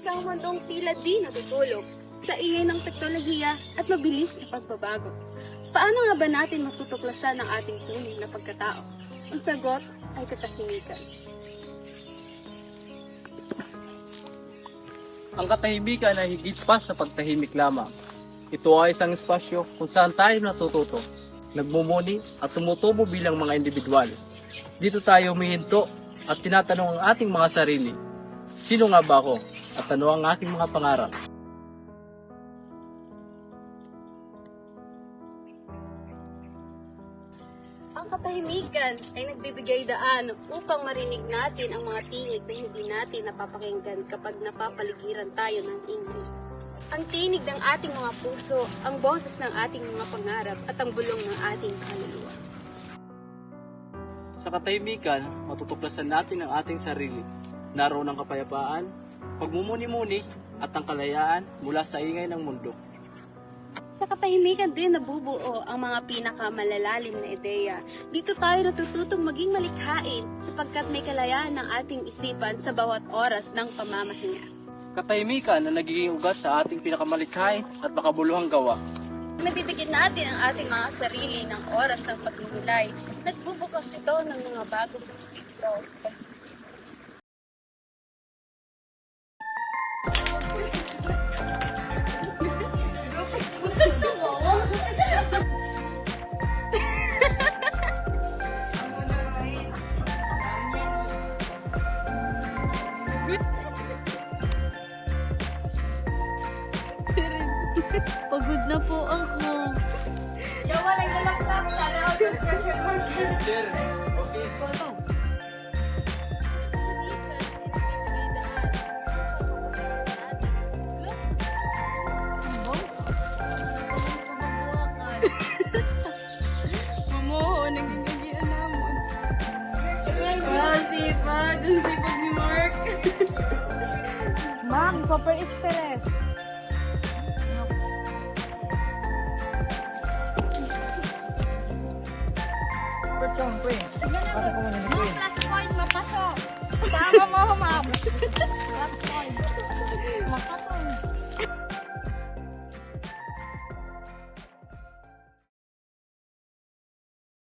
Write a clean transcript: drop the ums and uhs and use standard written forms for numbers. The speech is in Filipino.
isang mundong tila di natutulog sa ingay ng teknolohiya at mabilis na pagbabago. Paano nga ba natin matutuklasan ang ating tunay na pagkatao? Ang sagot ay katahimikan. Ang katahimikan ay higit pa sa pagtahimik lamang. Ito ay isang espasyo kung saan tayo natututo, nagmumuni at tumutubo bilang mga individual. Dito tayo humihinto at tinatanong ang ating mga sarili. Sino nga ba ako? At ano ang aking mga pangarap? Ang katahimikan ay nagbibigay daan upang marinig natin ang mga tinig na hindi natin napapakinggan kapag napapaligiran tayo ng ingay. Ang tinig ng ating mga puso, ang boses ng ating mga pangarap at ang bulong ng ating kaluluwa. Sa katahimikan, matutuklasan natin ang ating sarili. Naroon ang kapayapaan, pagmumuni-muni at ang kalayaan mula sa ingay ng mundo. Sa katahimikan din nabubuo ang mga pinakamalalalim na ideya. Dito tayo natututong maging malikhain sapagkat may kalayaan ng ating isipan sa bawat oras ng pamamahinga. Katahimikan na nagiging ugat sa ating pinakamalikhain at makabuluhang gawa. Nabibigyan natin ang ating mga sarili ng oras ng pagninilay. Nagbubukas ito ng mga bagong libro sa pag-isip. Pagod na po ako. Jawa lang na lang lang. Sana ako yung treasure board. Sir, office. Mamoho, naging agian naman. Wow, sipag. Ang sipag ni Mark. Ma'am, super stress. Super chong, pre. Pasa ko muna ni Ma'am, Queen. plus point, mapasok. Tama mo, ma'am. Last point. Makato.